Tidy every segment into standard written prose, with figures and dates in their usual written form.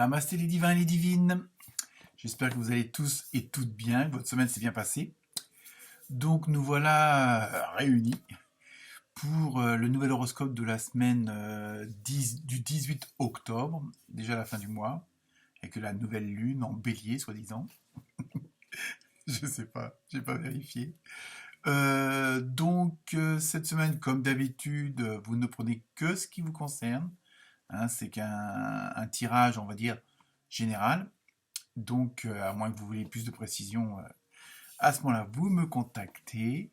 Namasté les divins et les divines. J'espère que vous allez tous et toutes bien, que votre semaine s'est bien passée. Donc nous voilà réunis pour le nouvel horoscope de la semaine du 18 octobre, déjà la fin du mois, avec la nouvelle lune en bélier, soi-disant. Je sais pas, j'ai pas vérifié. Cette semaine, comme d'habitude, vous ne prenez que ce qui vous concerne. Hein, c'est qu'un tirage, on va dire, général. Donc, à moins que vous vouliez plus de précision, à ce moment-là, vous me contactez.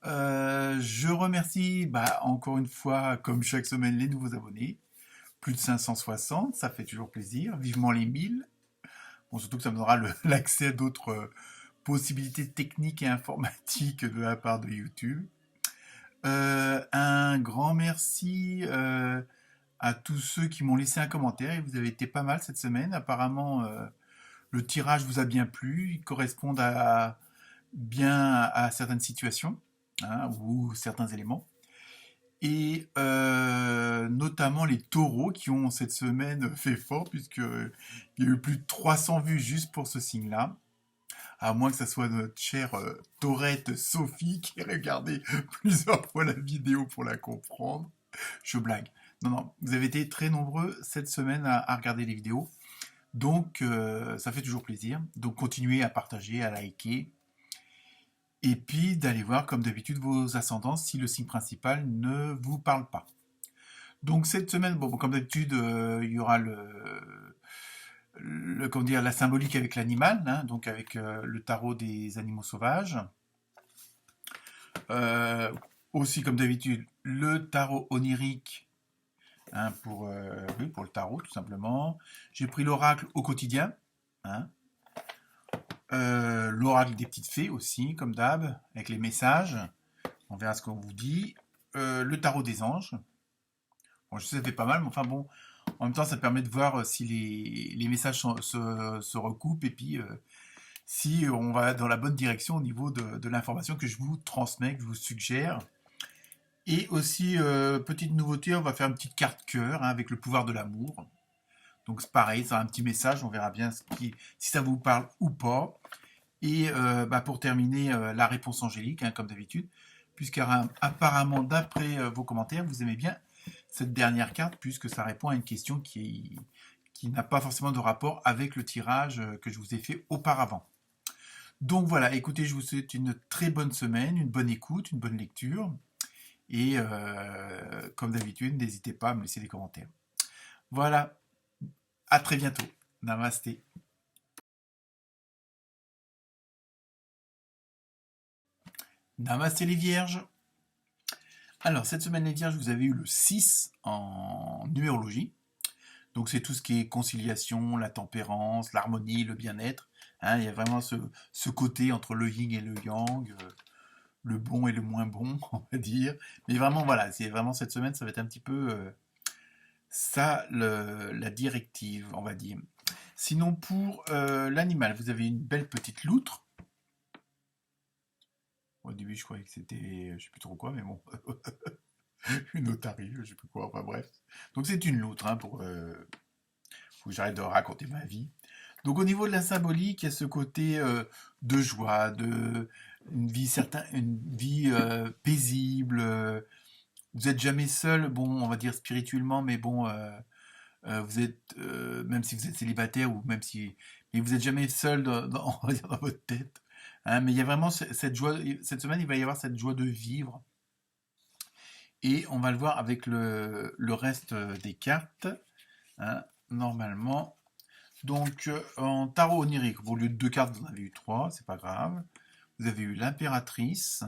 Je remercie encore une fois, comme chaque semaine, les nouveaux abonnés. Plus de 560, ça fait toujours plaisir. Vivement les 1000. Bon, surtout que ça me donnera l'accès à d'autres possibilités techniques et informatiques de la part de YouTube. Un grand merci à tous ceux qui m'ont laissé un commentaire. Et vous avez été pas mal cette semaine. Apparemment, le tirage vous a bien plu. Il correspond bien à certaines situations, hein, ou certains éléments. Et notamment les taureaux qui ont cette semaine fait fort, puisqu'il y a eu plus de 300 vues juste pour ce signe-là. À moins que ce soit notre chère Taurette Sophie qui ait regardé plusieurs fois la vidéo pour la comprendre. Je blague. Non, non, vous avez été très nombreux cette semaine à regarder les vidéos. Donc, ça fait toujours plaisir. Donc, continuez à partager, à liker. Et puis, d'aller voir, comme d'habitude, vos ascendances si le signe principal ne vous parle pas. Donc, cette semaine, bon, comme d'habitude, il y aura comment dire, la symbolique avec l'animal, hein, donc avec le tarot des animaux sauvages. Euh, Aussi, comme d'habitude, le tarot onirique, hein, oui, pour le tarot, tout simplement. J'ai pris l'oracle au quotidien, hein. L'oracle des petites fées aussi, comme d'hab, avec les messages. On verra ce qu'on vous dit. Le tarot des anges. Bon, je sais, ça fait pas mal, mais enfin bon, en même temps, ça permet de voir si les messages se recoupent et puis si on va dans la bonne direction au niveau de l'information que je vous transmets, que je vous suggère. Et aussi, petite nouveauté, on va faire une petite carte cœur, hein, avec le pouvoir de l'amour. Donc c'est pareil, ça a un petit message, on verra bien si ça vous parle ou pas. Et pour terminer, la réponse angélique, hein, comme d'habitude, puisqu'apparemment, d'après vos commentaires, vous aimez bien cette dernière carte, puisque ça répond à une question qui n'a pas forcément de rapport avec le tirage que je vous ai fait auparavant. Donc voilà, écoutez, je vous souhaite une très bonne semaine, une bonne écoute, une bonne lecture. Et comme d'habitude, n'hésitez pas à me laisser des commentaires. Voilà, à très bientôt. Namasté. Namasté les vierges. Alors, cette semaine, les vierges, vous avez eu le 6 en numérologie. Donc, c'est tout ce qui est conciliation, la tempérance, l'harmonie, le bien-être. Hein, il y a vraiment ce côté entre le yin et le yang, le bon et le moins bon, on va dire. Mais vraiment, voilà, c'est vraiment cette semaine, ça va être un petit peu ça, la directive, on va dire. Sinon, pour l'animal, vous avez une belle petite loutre. Au début, je croyais que c'était, je sais plus trop quoi, mais bon, une otarie, je sais plus quoi, enfin bref. Donc c'est une loutre, hein, faut que j'arrête de raconter ma vie. Donc au niveau de la symbolique, il y a ce côté de joie, une vie paisible. Vous êtes jamais seul, bon, on va dire spirituellement, mais bon, vous êtes, même si vous êtes célibataire ou même si, mais vous êtes jamais seul on va dire dans votre tête. Hein, mais il y a vraiment cette joie. Cette semaine, il va y avoir cette joie de vivre. Et on va le voir avec le reste des cartes, hein, normalement. Donc, en tarot onirique, au lieu de 2 cartes, vous en avez eu 3, c'est pas grave. Vous avez eu l'impératrice,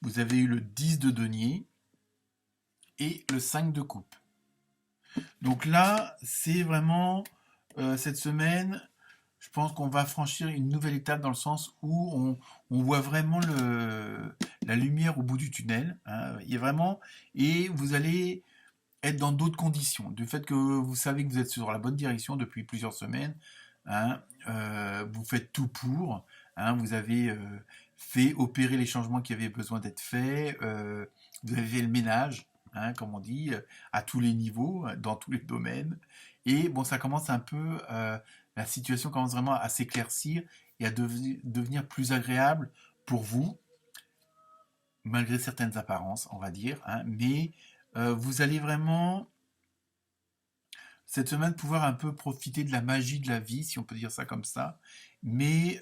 vous avez eu le 10 de denier et le 5 de coupe. Donc là, c'est vraiment, cette semaine, je pense qu'on va franchir une nouvelle étape dans le sens où on voit vraiment la lumière au bout du tunnel, hein. Il y a vraiment, et vous allez être dans d'autres conditions. Du fait que vous savez que vous êtes sur la bonne direction depuis plusieurs semaines, hein, vous faites tout pour, hein, vous avez fait opérer les changements qui avaient besoin d'être faits, vous avez fait le ménage, hein, comme on dit, à tous les niveaux, dans tous les domaines, Et bon, ça commence un peu, la situation commence vraiment à s'éclaircir et à devenir plus agréable pour vous, malgré certaines apparences, on va dire, hein, mais vous allez vraiment, cette semaine, pouvoir un peu profiter de la magie de la vie, si on peut dire ça comme ça, mais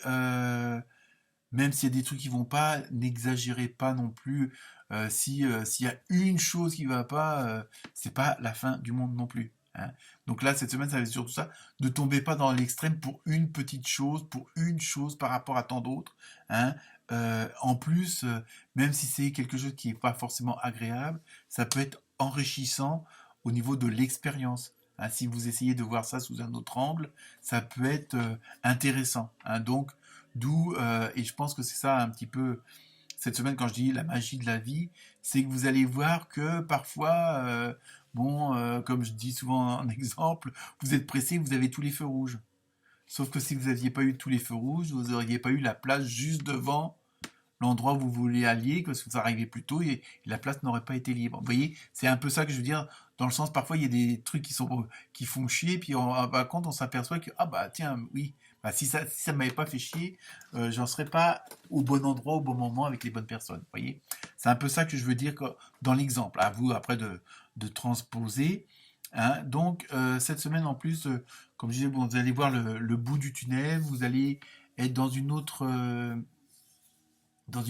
même s'il y a des trucs qui vont pas, n'exagérez pas non plus. Si s'il y a une chose qui va pas, c'est pas la fin du monde non plus, hein. Donc là, cette semaine, ça va être surtout ça. Ne tombez pas dans l'extrême pour une petite chose, pour une chose par rapport à tant d'autres, hein. En plus, même si c'est quelque chose qui n'est pas forcément agréable, ça peut être enrichissant au niveau de l'expérience, hein. Si vous essayez de voir ça sous un autre angle, ça peut être intéressant, hein. Donc, d'où, et je pense que c'est ça un petit peu cette semaine quand je dis la magie de la vie, c'est que vous allez voir que parfois, comme je dis souvent en exemple, vous êtes pressé, vous avez tous les feux rouges. Sauf que si vous n'aviez pas eu tous les feux rouges, vous n'auriez pas eu la place juste devant l'endroit où vous voulez aller, parce que vous arrivez plus tôt et la place n'aurait pas été libre. Vous voyez, c'est un peu ça que je veux dire, dans le sens, parfois, il y a des trucs qui font chier, puis par contre, on s'aperçoit que, ah bah tiens, oui, bah, si ça m'avait pas fait chier, j'en serais pas au bon endroit, au bon moment, avec les bonnes personnes. Vous voyez, c'est un peu ça que je veux dire dans l'exemple. À vous, après, de transposer. Hein. Donc, cette semaine, en plus, comme je disais, bon, vous allez voir le bout du tunnel, vous allez être dans une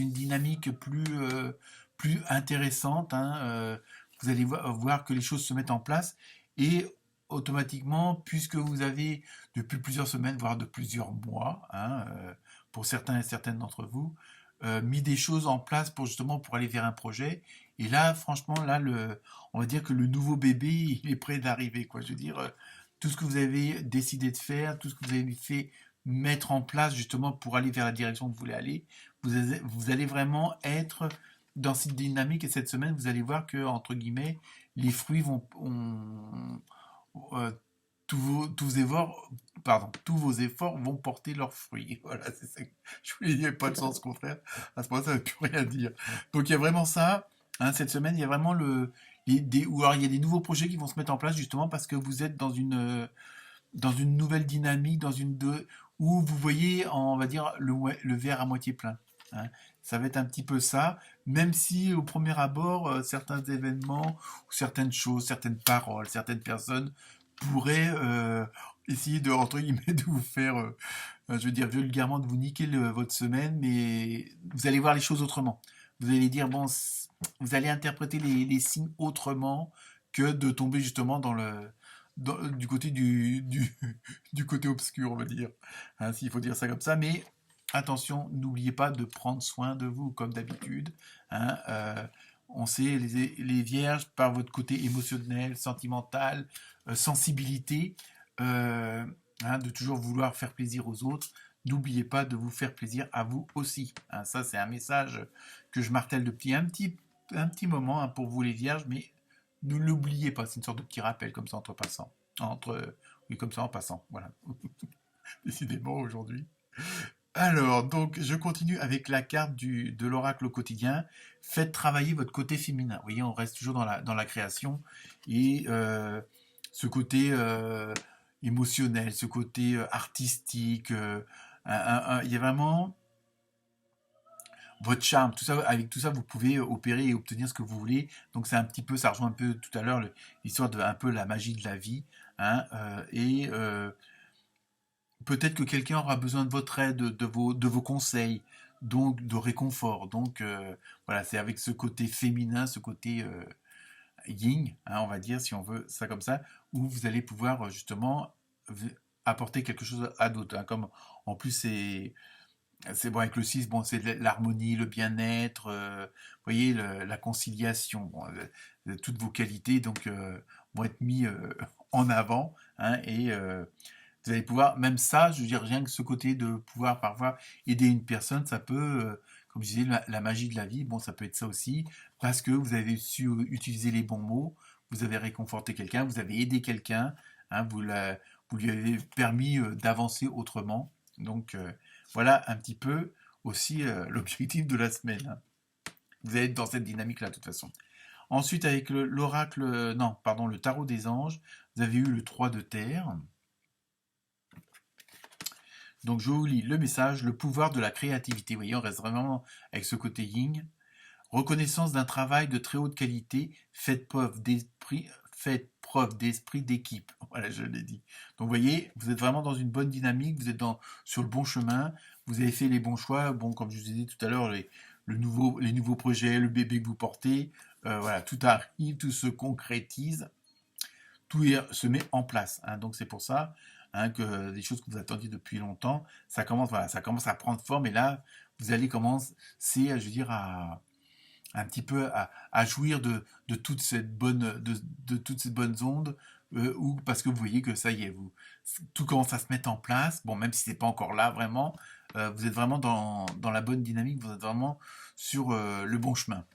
dynamique plus intéressante, hein. Vous allez voir que les choses se mettent en place et automatiquement, puisque vous avez depuis plusieurs semaines, voire de plusieurs mois, hein, pour certains et certaines d'entre vous, mis des choses en place pour justement pour aller vers un projet. Et là, franchement, là, on va dire que le nouveau bébé, il est prêt d'arriver, quoi. Je veux dire, tout ce que vous avez décidé de faire, tout ce que vous avez fait mettre en place justement pour aller vers la direction que vous voulez aller, vous allez vraiment être dans cette dynamique et cette semaine, vous allez voir que, entre guillemets, les fruits euh, tous vos efforts vont porter leurs fruits. Voilà, c'est ça. Je voulais dire pas de sens contraire. À ce moment-là, ça ne veut plus rien dire. Donc il y a vraiment ça. Hein, cette semaine, il y a vraiment ou alors il y a des nouveaux projets qui vont se mettre en place justement parce que vous êtes dans une nouvelle dynamique, où vous voyez, on va dire, le verre à moitié plein, hein. Ça va être un petit peu ça, même si au premier abord, certains événements, ou certaines choses, certaines paroles, certaines personnes pourraient essayer de, entre guillemets, de vous faire, je veux dire vulgairement, de vous niquer votre semaine, mais vous allez voir les choses autrement. Vous allez dire, bon, vous allez interpréter les signes autrement que de tomber justement du côté du côté obscur, on va dire, hein, s'il faut dire ça comme ça. Mais attention, n'oubliez pas de prendre soin de vous, comme d'habitude, hein. On sait, les vierges, par votre côté émotionnel, sentimental, sensibilité, euh, hein, de toujours vouloir faire plaisir aux autres, n'oubliez pas de vous faire plaisir à vous aussi, hein. Ça, c'est un message que je martèle depuis un petit moment, hein, pour vous les vierges, mais ne l'oubliez pas, c'est une sorte de petit rappel comme ça entre passants. Oui, comme ça en passant, voilà. Décidément aujourd'hui. Alors, donc, je continue avec la carte de l'oracle au quotidien. Faites travailler votre côté féminin. Vous voyez, on reste toujours dans la création. Et ce côté émotionnel, ce côté artistique, il y a vraiment votre charme, tout ça, avec tout ça, vous pouvez opérer et obtenir ce que vous voulez. Donc c'est un petit peu, ça rejoint un peu tout à l'heure l'histoire de un peu la magie de la vie, hein, et peut-être que quelqu'un aura besoin de votre aide, de vos conseils, donc de réconfort. Donc voilà, c'est avec ce côté féminin, ce côté yin, hein, on va dire, si on veut ça comme ça, où vous allez pouvoir justement apporter quelque chose à d'autres, hein, comme en plus c'est bon avec le 6, bon, c'est l'harmonie, le bien-être, vous voyez, la conciliation, bon, toutes vos qualités donc vont être mis en avant, hein, et vous allez pouvoir, même ça, je veux dire, rien que ce côté de pouvoir parfois aider une personne, ça peut, comme je disais, la magie de la vie, bon, ça peut être ça aussi, parce que vous avez su utiliser les bons mots, vous avez réconforté quelqu'un, vous avez aidé quelqu'un, hein, vous lui avez permis d'avancer autrement, donc voilà un petit peu aussi l'objectif de la semaine, hein. Vous allez être dans cette dynamique-là, de toute façon. Ensuite, avec l'oracle, non, pardon, le tarot des anges, vous avez eu le 3 de terre. Donc je vous lis le message, le pouvoir de la créativité. Vous voyez, on reste vraiment avec ce côté yin. Reconnaissance d'un travail de très haute qualité, faites preuve d'esprit d'équipe. Voilà, je l'ai dit. Donc vous voyez, vous êtes vraiment dans une bonne dynamique, vous êtes sur le bon chemin, vous avez fait les bons choix. Bon, comme je vous ai dit tout à l'heure, les nouveaux projets, le bébé que vous portez, voilà, tout arrive, tout se concrétise, se met en place. Hein. Donc c'est pour ça que des choses que vous attendiez depuis longtemps, ça commence à prendre forme et là, vous allez commencer, je veux dire, un petit peu à jouir de toute cette de toutes ces bonnes ondes, ou parce que vous voyez que ça y est, tout commence à se mettre en place. Bon, même si c'est pas encore là vraiment, vous êtes vraiment dans la bonne dynamique, vous êtes vraiment sur le bon chemin.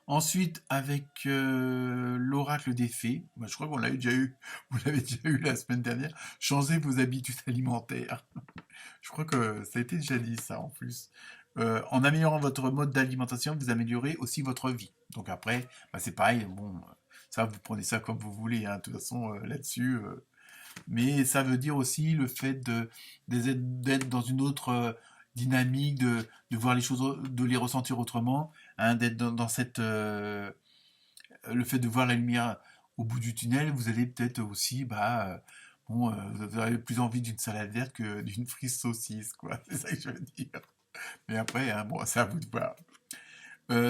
Ensuite, avec l'oracle des fées, je crois qu'on l'a déjà eu, vous l'avez déjà eu la semaine dernière, changez vos habitudes alimentaires. Je crois que ça a été déjà dit ça en plus. En améliorant votre mode d'alimentation, vous améliorez aussi votre vie. Donc après, c'est pareil, bon, ça vous prenez ça comme vous voulez, hein, de toute façon là-dessus. Mais ça veut dire aussi le fait d'être dans une autre dynamique, de voir les choses, de les ressentir autrement, hein, d'être dans cette, le fait de voir la lumière au bout du tunnel, vous allez peut-être aussi, bon, vous aurez plus envie d'une salade verte que d'une frise saucisse, quoi. C'est ça que je veux dire. Mais après, hein, bon, c'est à vous de voir.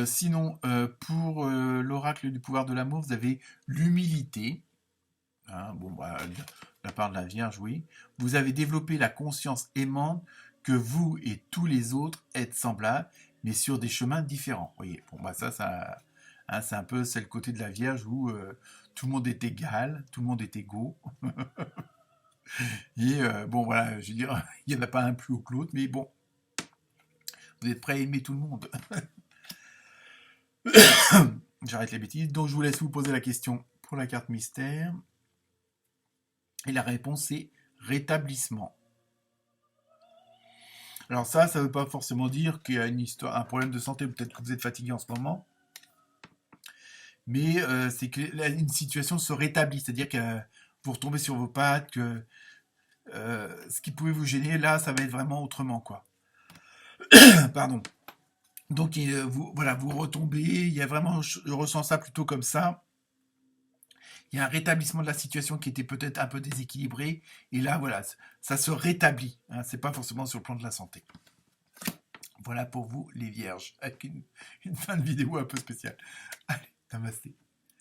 Sinon, pour l'oracle du pouvoir de l'amour, vous avez l'humilité. Hein, bon, de la part de la Vierge, oui. Vous avez développé la conscience aimante que vous et tous les autres êtes semblables, mais sur des chemins différents. Vous voyez, bon, hein, c'est le côté de la Vierge où tout le monde est égal, tout le monde est égaux. Et bon, voilà, je veux dire, il n'y en a pas un plus haut que l'autre, mais bon, vous êtes prêts à aimer tout le monde. J'arrête les bêtises. Donc, je vous laisse vous poser la question pour la carte mystère. Et la réponse est rétablissement. Alors ça ne veut pas forcément dire qu'il y a un problème de santé, peut-être que vous êtes fatigué en ce moment, mais c'est qu'une situation se rétablit, c'est-à-dire que vous retombez sur vos pattes, que ce qui pouvait vous gêner, là, ça va être vraiment autrement, quoi. Pardon. Donc, voilà, vous retombez, il y a vraiment, je ressens ça plutôt comme ça. Il y a un rétablissement de la situation qui était peut-être un peu déséquilibrée, et là, voilà, ça se rétablit. Hein, c'est pas forcément sur le plan de la santé. Voilà pour vous, les vierges, avec une fin de vidéo un peu spéciale. Allez, namasté.